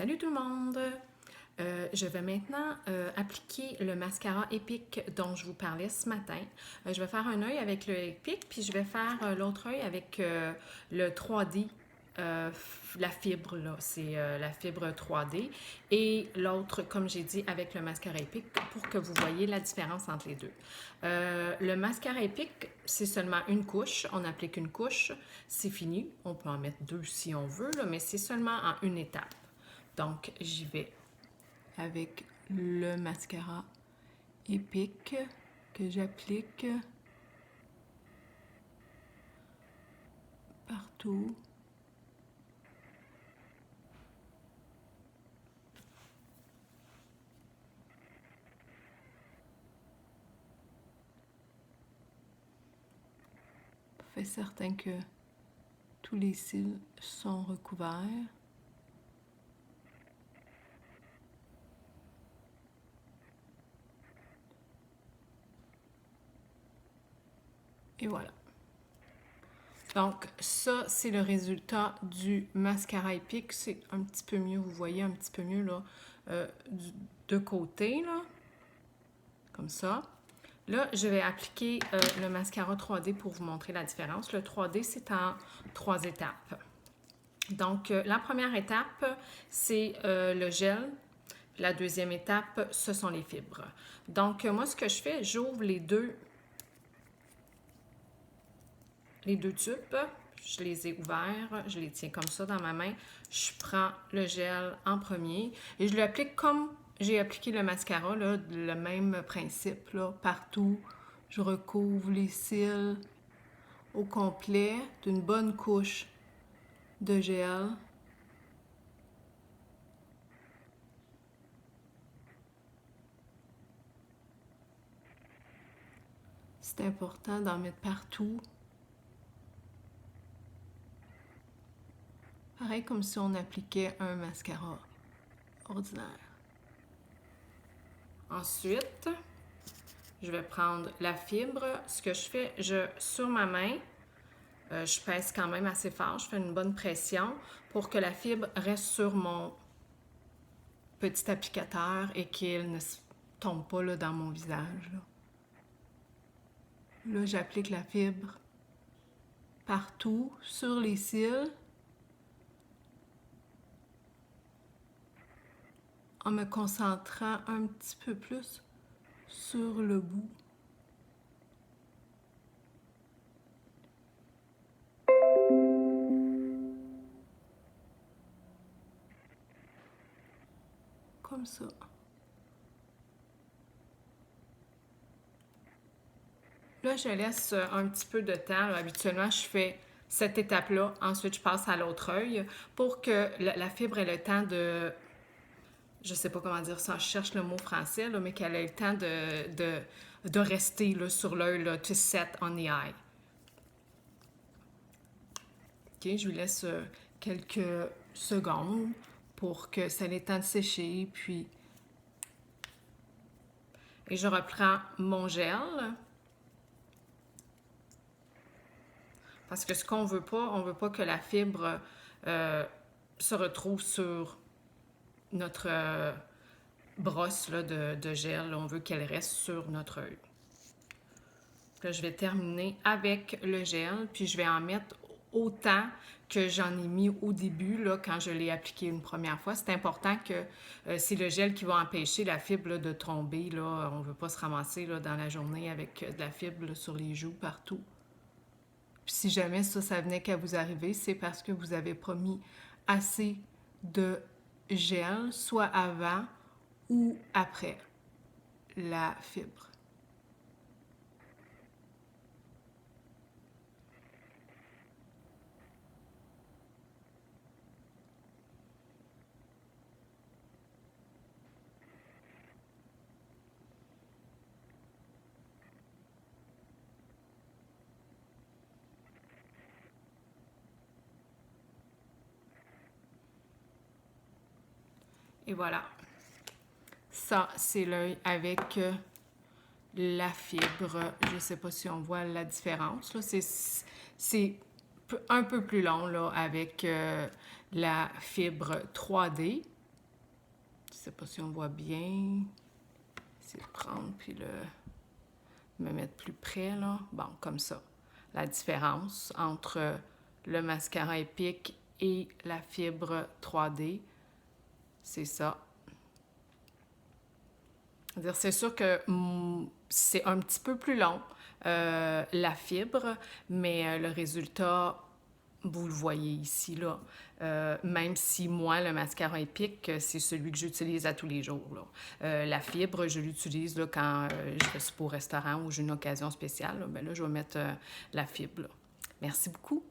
Salut tout le monde! Je vais maintenant appliquer le mascara Epic dont je vous parlais ce matin. Je vais faire un œil avec le Epic, puis je vais faire l'autre œil avec le 3D, la fibre, là, c'est la fibre 3D. Et l'autre, comme j'ai dit, avec le mascara Epic pour que vous voyez la différence entre les deux. Le mascara Epic, c'est seulement une couche. On applique une couche, c'est fini. On peut en mettre deux si on veut, là, mais c'est seulement en une étape. Donc, j'y vais avec le mascara Epic que j'applique partout. Fais certain que tous les cils sont recouverts. Et voilà. Donc, ça, c'est le résultat du mascara Epic. C'est un petit peu mieux, vous voyez un petit peu mieux, là, de côté, là, comme ça. Là, je vais appliquer le mascara 3D pour vous montrer la différence. Le 3D, c'est en 3 étapes. Donc, la première étape, c'est le gel. La deuxième étape, ce sont les fibres. Donc, moi, ce que je fais, j'ouvre les deux tubes. Je les ai ouverts, je les tiens comme ça dans ma main. Je prends le gel en premier et je l'applique comme j'ai appliqué le mascara, là, le même principe, là, partout. Je recouvre les cils au complet d'une bonne couche de gel. C'est important d'en mettre partout. Pareil comme si on appliquait un mascara ordinaire. Ensuite, je vais prendre la fibre. Ce que je fais, sur ma main, je pèse quand même assez fort. Je fais une bonne pression pour que la fibre reste sur mon petit applicateur et qu'elle ne tombe pas là, dans mon visage. Là, j'applique la fibre partout, sur les cils, en me concentrant un petit peu plus sur le bout. Comme ça. Là, je laisse un petit peu de temps. Là, habituellement, je fais cette étape-là. Ensuite, je passe à l'autre œil pour que la fibre ait le temps de... Je sais pas comment dire ça, je cherche le mot français, là, mais qu'elle ait le temps de rester là, sur l'œil, to set on the eye. OK, je lui laisse quelques secondes pour que ça ait le temps de sécher, puis... Et je reprends mon gel. Parce que ce qu'on veut pas, on veut pas que la fibre se retrouve sur notre brosse là, de gel. On veut qu'elle reste sur notre œil. Là, je vais terminer avec le gel, puis je vais en mettre autant que j'en ai mis au début, là, quand je l'ai appliqué une première fois. C'est important que c'est le gel qui va empêcher la fibre là, de tomber. Là. On ne veut pas se ramasser là, dans la journée avec de la fibre là, sur les joues partout. Puis si jamais ça venait qu'à vous arriver, c'est parce que vous n'avez pas mis assez de gel, soit avant ou après la fibre. Et voilà. Ça, c'est l'œil avec la fibre. Je ne sais pas si on voit la différence. C'est un peu plus long là, avec la fibre 3D. sais pas si on voit bien. Essayer de prendre puis me mettre plus près, là. Bon, comme ça. La différence entre le mascara Epic et la fibre 3D, c'est ça. C'est sûr que c'est un petit peu plus long, la fibre, mais le résultat, vous le voyez ici, là. Même si moi, le mascara Epic, c'est celui que j'utilise à tous les jours, là. La fibre, je l'utilise là, quand je suis au restaurant ou j'ai une occasion spéciale. Là, ben là, je vais mettre la fibre, là. Merci beaucoup.